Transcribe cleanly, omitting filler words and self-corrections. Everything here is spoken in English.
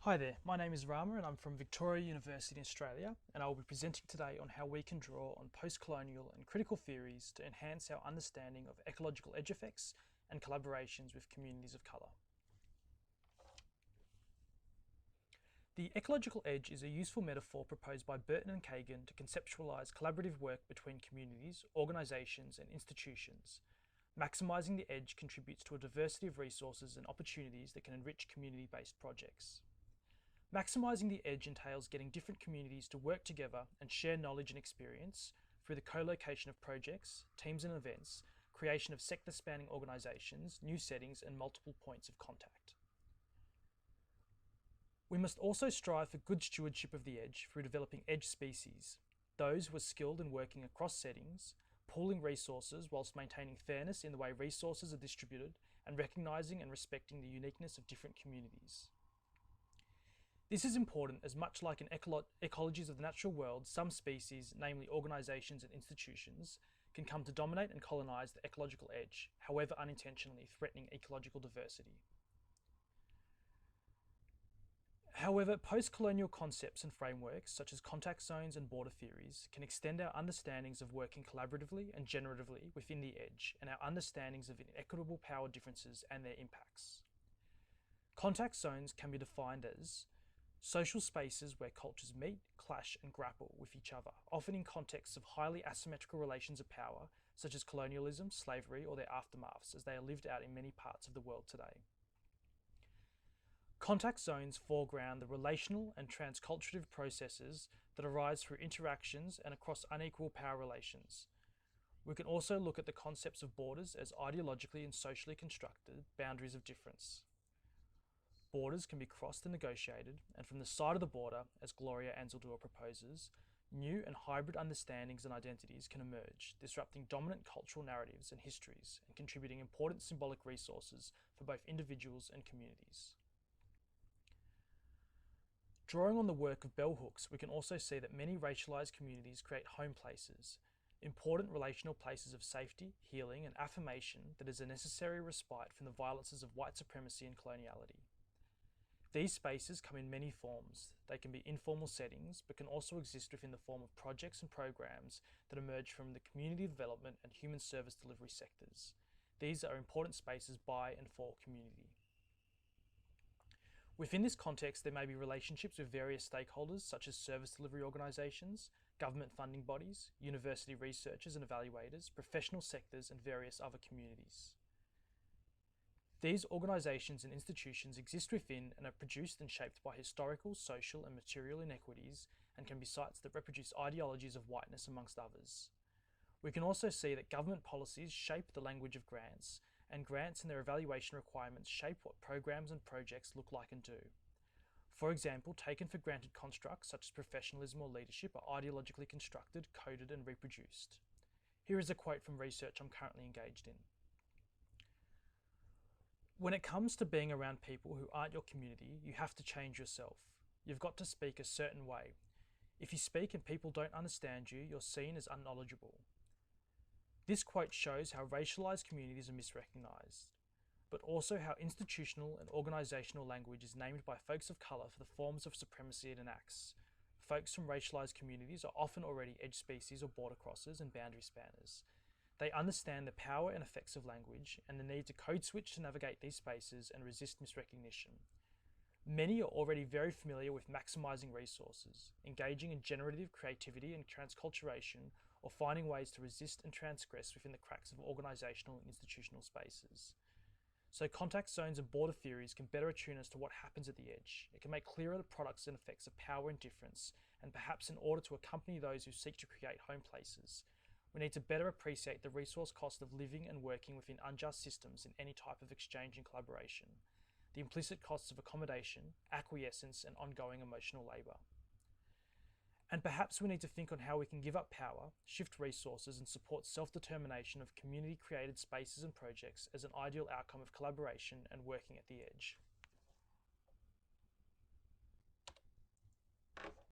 Hi there, my name is Rama and I'm from Victoria University in Australia, and I will be presenting today on how we can draw on post-colonial and critical theories to enhance our understanding of ecological edge effects and collaborations with communities of colour. The ecological edge is a useful metaphor proposed by Burton and Kagan to conceptualise collaborative work between communities, organisations and institutions. Maximising the edge contributes to a diversity of resources and opportunities that can enrich community-based projects. Maximising the edge entails getting different communities to work together and share knowledge and experience through the co-location of projects, teams and events, creation of sector-spanning organisations, new settings and multiple points of contact. We must also strive for good stewardship of the edge through developing edge species, those who are skilled in working across settings, pooling resources whilst maintaining fairness in the way resources are distributed and recognising and respecting the uniqueness of different communities. This is important as much like in ecologies of the natural world, some species, namely organisations and institutions, can come to dominate and colonise the ecological edge, however unintentionally threatening ecological diversity. However, post-colonial concepts and frameworks, such as contact zones and border theories, can extend our understandings of working collaboratively and generatively within the edge, and our understandings of inequitable power differences and their impacts. Contact zones can be defined as social spaces where cultures meet, clash and grapple with each other, often in contexts of highly asymmetrical relations of power, such as colonialism, slavery or their aftermaths, as they are lived out in many parts of the world today. Contact zones foreground the relational and transculturative processes that arise through interactions and across unequal power relations. We can also look at the concepts of borders as ideologically and socially constructed boundaries of difference. Borders can be crossed and negotiated, and from the side of the border, as Gloria Anzaldúa proposes, new and hybrid understandings and identities can emerge, disrupting dominant cultural narratives and histories, and contributing important symbolic resources for both individuals and communities. Drawing on the work of bell hooks, we can also see that many racialised communities create home places, important relational places of safety, healing, and affirmation that is a necessary respite from the violences of white supremacy and coloniality. These spaces come in many forms. They can be informal settings, but can also exist within the form of projects and programs that emerge from the community development and human service delivery sectors. These are important spaces by and for community. Within this context, there may be relationships with various stakeholders, such as service delivery organisations, government funding bodies, university researchers and evaluators, professional sectors, and various other communities. These organisations and institutions exist within and are produced and shaped by historical, social and material inequities, and can be sites that reproduce ideologies of whiteness amongst others. We can also see that government policies shape the language of grants, and grants and their evaluation requirements shape what programs and projects look like and do. For example, taken for granted constructs such as professionalism or leadership are ideologically constructed, coded and reproduced. Here is a quote from research I'm currently engaged in. When it comes to being around people who aren't your community, you have to change yourself. You've got to speak a certain way. If you speak and people don't understand you, you're seen as unknowledgeable. This quote shows how racialised communities are misrecognised, but also how institutional and organisational language is named by folks of colour for the forms of supremacy it enacts. Folks from racialised communities are often already edge species or border crossers and boundary spanners. They understand the power and effects of language and the need to code switch to navigate these spaces and resist misrecognition. Many are already very familiar with maximising resources, engaging in generative creativity and transculturation, or finding ways to resist and transgress within the cracks of organisational and institutional spaces. So contact zones and border theories can better attune us to what happens at the edge. It can make clearer the products and effects of power and difference, and perhaps in order to accompany those who seek to create home places, we need to better appreciate the resource cost of living and working within unjust systems in any type of exchange and collaboration, the implicit costs of accommodation, acquiescence, and ongoing emotional labour. And perhaps we need to think on how we can give up power, shift resources, and support self-determination of community-created spaces and projects as an ideal outcome of collaboration and working at the edge.